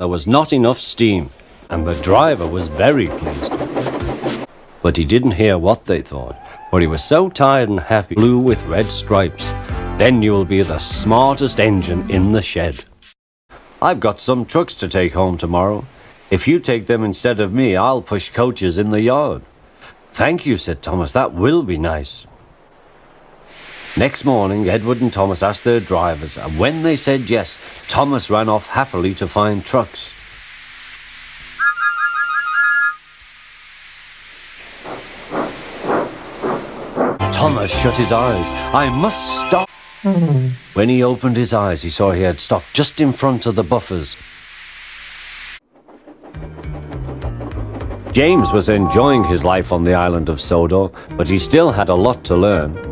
There was not enough steam, and the driver was very pleased. But he didn't hear what they thought, for he was so tired and happy. Blue with red stripes. Then you will be the smartest engine in the shed. I've got some trucks to take home tomorrow. If you take them instead of me, I'll push coaches in the yard. Thank you, said Thomas. That will be nice. Next morning, Edward and Thomas asked their drivers, and when they said yes, Thomas ran off happily to find trucks. Thomas shut his eyes. I must stop. When he opened his eyes, he saw he had stopped just in front of the buffers. James was enjoying his life on the island of Sodor, but he still had a lot to learn.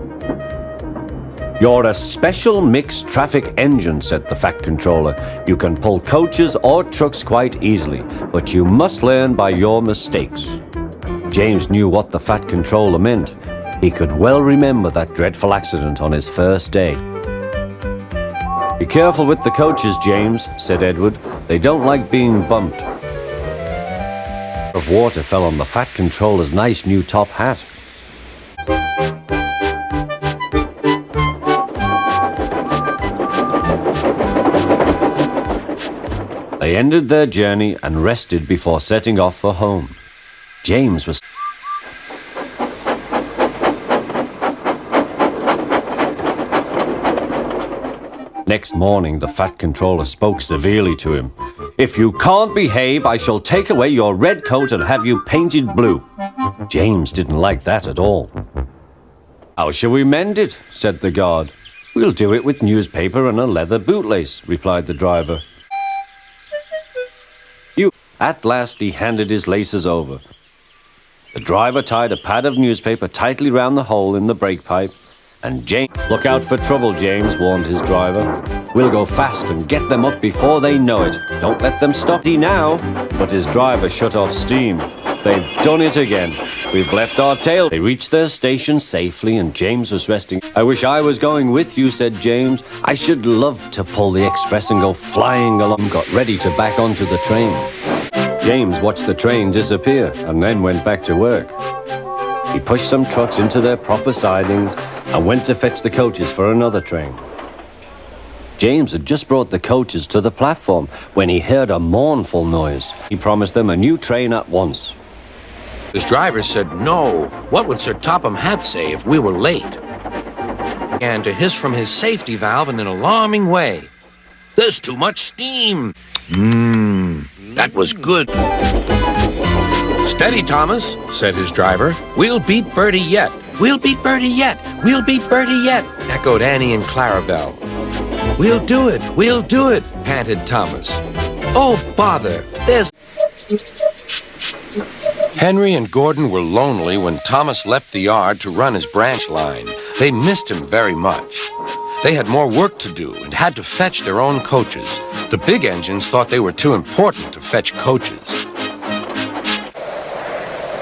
You're a special mixed traffic engine, said the Fat Controller. You can pull coaches or trucks quite easily, but you must learn by your mistakes. James knew what the Fat Controller meant. He could well remember that dreadful accident on his first day. Be careful with the coaches, James, said Edward. They don't like being bumped. Of water fell on the Fat Controller's nice new top hat. They ended their journey and rested before setting off for home. James was... Next morning, the Fat Controller spoke severely to him. If you can't behave, I shall take away your red coat and have you painted blue. James didn't like that at all. How shall we mend it? Said the guard. We'll do it with newspaper and a leather bootlace, replied the driver. At last he handed his laces over. The driver tied a pad of newspaper tightly round the hole in the brake pipe, and James... Look out for trouble, James, warned his driver. We'll go fast and get them up before they know it. Don't let them stop you now. But his driver shut off steam. They've done it again. We've left our tail. They reached their station safely, and James was resting. I wish I was going with you, said James. I should love to pull the express and go flying along. Got ready to back onto the train. James watched the train disappear and then went back to work. He pushed some trucks into their proper sidings and went to fetch the coaches for another train. James had just brought the coaches to the platform when he heard a mournful noise. He promised them a new train at once. His driver said no. What would Sir Topham Hatt say if we were late? And to hiss from his safety valve in an alarming way. There's too much steam. That was good. Steady, Thomas, said his driver. We'll beat Bertie yet. We'll beat Bertie yet. We'll beat Bertie yet, echoed Annie and Clarabelle. We'll do it, panted Thomas. Oh, bother, there's... Henry and Gordon were lonely when Thomas left the yard to run his branch line. They missed him very much. They had more work to do and had to fetch their own coaches. The big engines thought they were too important to fetch coaches.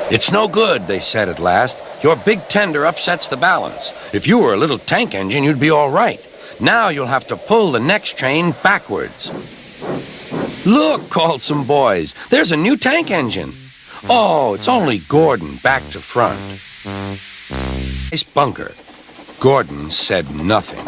It's no good, they said at last. Your big tender upsets the balance. If you were a little tank engine, you'd be all right. Now you'll have to pull the next train backwards. Look, called some boys. There's a new tank engine. Oh, it's only Gordon back to front. Nice bunker. Gordon said nothing.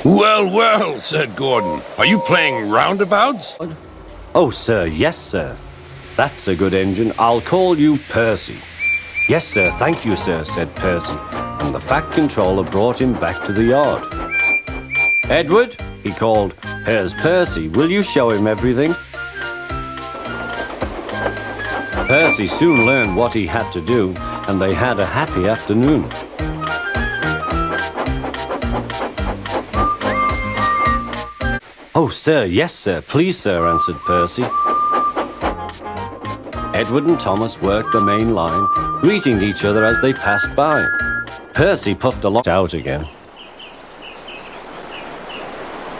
Well, well, said Gordon. Are you playing roundabouts? Oh, sir, yes, sir. That's a good engine. I'll call you Percy. Yes, sir, thank you, sir, said Percy. And the Fat Controller brought him back to the yard. Edward, he called, here's Percy. Will you show him everything? Percy soon learned what he had to do, and they had a happy afternoon. Oh, sir, yes, sir, please, sir, answered Percy. Edward and Thomas worked the main line, greeting each other as they passed by. Percy puffed a lot out again.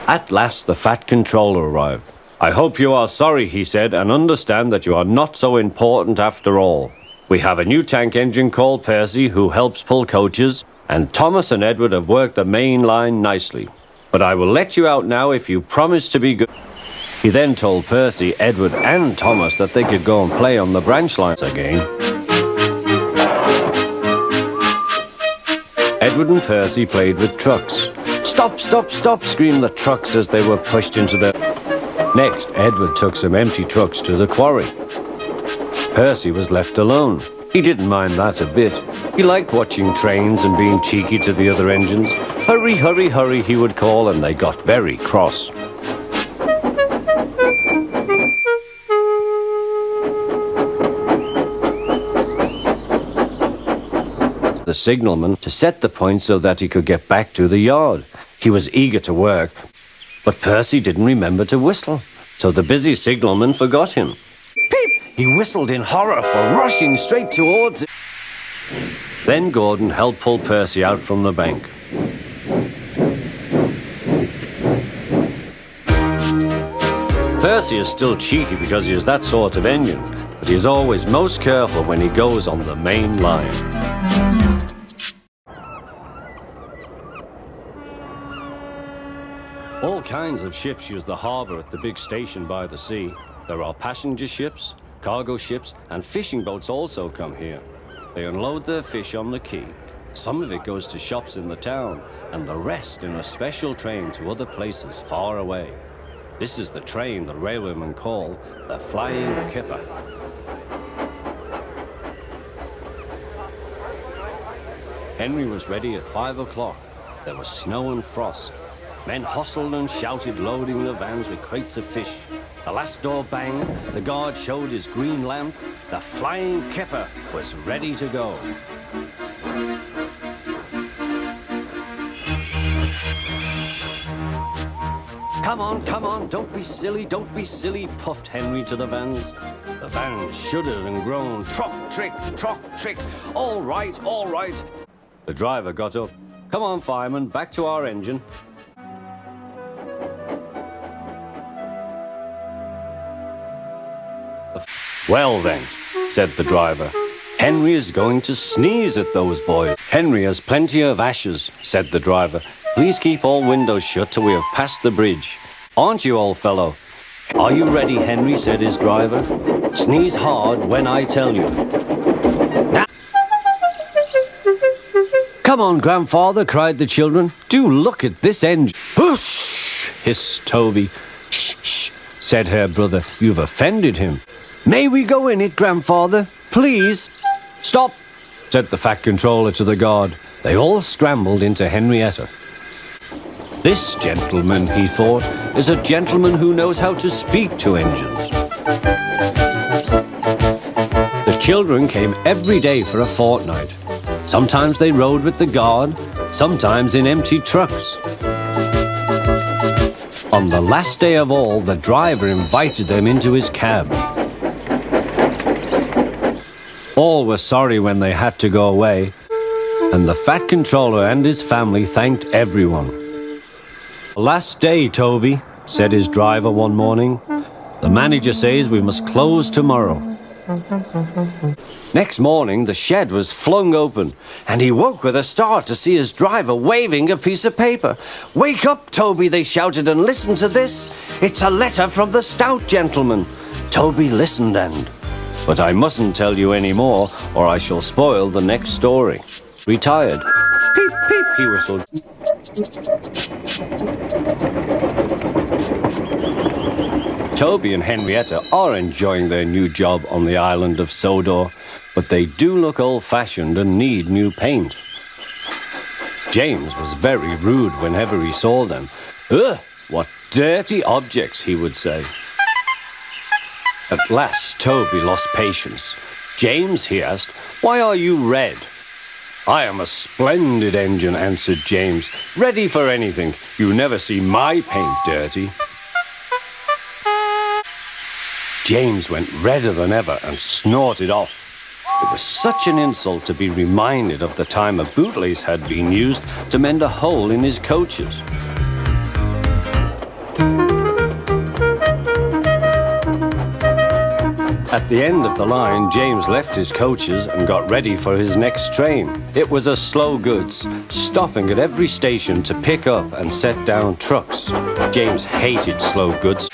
At last, the Fat Controller arrived. I hope you are sorry, he said, and understand that you are not so important after all. We have a new tank engine called Percy who helps pull coaches, and Thomas and Edward have worked the main line nicely. But I will let you out now if you promise to be good. He then told Percy, Edward and Thomas that they could go and play on the branch lines again. Edward and Percy played with trucks. Stop, stop, stop, screamed the trucks as they were pushed into the... Next, Edward took some empty trucks to the quarry. Percy was left alone. He didn't mind that a bit. He liked watching trains and being cheeky to the other engines. Hurry, hurry, hurry, he would call, and they got very cross. The signalman to set the point so that he could get back to the yard. He was eager to work, but Percy didn't remember to whistle, so the busy signalman forgot him. Peep! He whistled in horror for rushing straight towards it. Then Gordon helped pull Percy out from the bank. Percy is still cheeky because he is that sort of engine, but he is always most careful when he goes on the main line. All kinds of ships use the harbour at the big station by the sea. There are passenger ships, cargo ships, and fishing boats also come here. They unload their fish on the quay. Some of it goes to shops in the town, and the rest in a special train to other places far away. This is the train the railwaymen call the Flying Kipper. Henry was ready at 5 o'clock. There was snow and frost. Men hustled and shouted, loading the vans with crates of fish. The last door banged, the guard showed his green lamp. The Flying Kipper was ready to go. Come on, don't be silly, puffed Henry to the vans. The vans shuddered and groaned, trock, trick, all right. The driver got up. Come on, fireman, back to our engine. Well then, said the driver, Henry is going to sneeze at those boys. Henry has plenty of ashes, said the driver. Please keep all windows shut till we have passed the bridge. Aren't you, old fellow? Are you ready, Henry, said his driver. Sneeze hard when I tell you. Now. Come on, grandfather, cried the children. Do look at this engine. Whoosh, hissed Toby. Shh, said her brother. You've offended him. May we go in it, grandfather? Please. Stop, said the fat controller to the guard. They all scrambled into Henrietta. This gentleman, he thought, is a gentleman who knows how to speak to engines. The children came every day for a fortnight. Sometimes they rode with the guard, sometimes in empty trucks. On the last day of all, the driver invited them into his cab. All were sorry when they had to go away, and the fat controller and his family thanked everyone. Last day, Toby, said his driver one morning. The manager says we must close tomorrow. Next morning, the shed was flung open, and he woke with a start to see his driver waving a piece of paper. Wake up, Toby, they shouted, and listen to this. It's a letter from the stout gentleman. Toby listened and... But I mustn't tell you any more, or I shall spoil the next story. Retired. Peep, peep, he whistled. Toby and Henrietta are enjoying their new job on the island of Sodor, but they do look old-fashioned and need new paint. James was very rude whenever he saw them. Ugh, what dirty objects, he would say. At last, Toby lost patience. James, he asked, why are you red? I am a splendid engine, answered James. Ready for anything. You never see my paint dirty. James went redder than ever and snorted off. It was such an insult to be reminded of the time a bootlace had been used to mend a hole in his coaches. At the end of the line, James left his coaches and got ready for his next train. It was a slow goods, stopping at every station to pick up and set down trucks. James hated slow goods.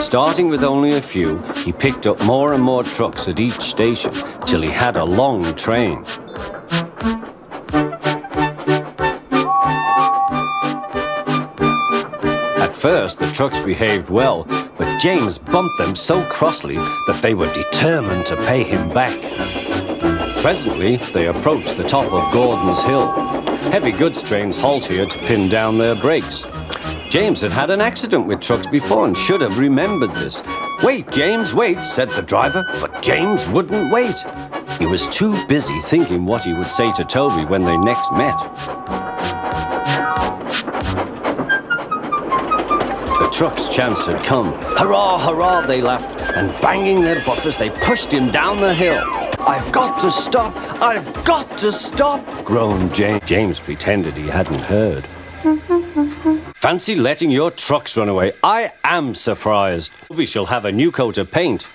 Starting with only a few, he picked up more and more trucks at each station till he had a long train. At first, the trucks behaved well, but James bumped them so crossly that they were determined to pay him back. Presently, they approached the top of Gordon's Hill. Heavy goods trains halt here to pin down their brakes. James had had an accident with trucks before and should have remembered this. "Wait, James, wait," said the driver, but James wouldn't wait. He was too busy thinking what he would say to Toby when they next met. The truck's chance had come. "Hurrah, hurrah," they laughed, and banging their buffers, they pushed him down the hill. "I've got to stop! I've got to stop!" groaned James. James pretended he hadn't heard. "Fancy letting your trucks run away. I am surprised. We shall have a new coat of paint."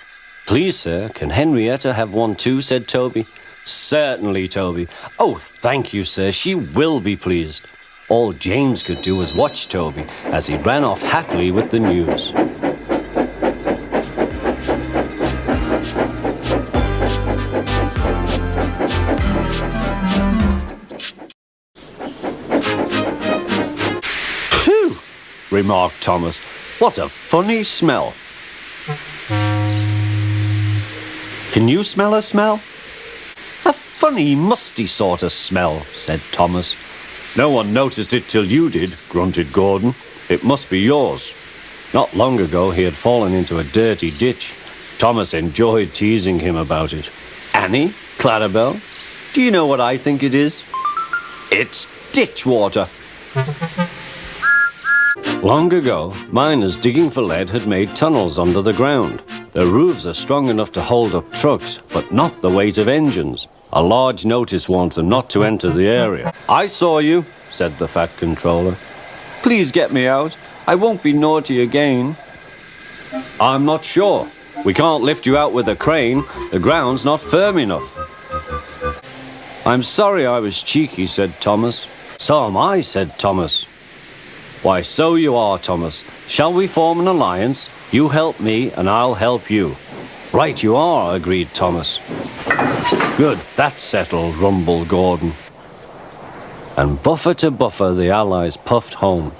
"Please, sir, can Henrietta have one too?" said Toby. "Certainly, Toby." "Oh, thank you, sir. She will be pleased." All James could do was watch Toby as he ran off happily with the news. Remarked Thomas. "What a funny smell." "Can you smell a smell?" "A funny, musty sort of smell," said Thomas. "No one noticed it till you did," grunted Gordon. "It must be yours." Not long ago he had fallen into a dirty ditch. Thomas enjoyed teasing him about it. "Annie, Clarabelle, do you know what I think it is? It's ditch water." Long ago, miners digging for lead had made tunnels under the ground. Their roofs are strong enough to hold up trucks, but not the weight of engines. A large notice warns them not to enter the area. "I saw you," said the fat controller. "Please get me out. I won't be naughty again." "I'm not sure. We can't lift you out with a crane. The ground's not firm enough." "I'm sorry I was cheeky," said Thomas. "So am I," said Thomas. "Why, so you are, Thomas. Shall we form an alliance? You help me, and I'll help you." "Right you are," agreed Thomas. "Good, that's settled," rumbled Gordon. And buffer to buffer, the Allies puffed home.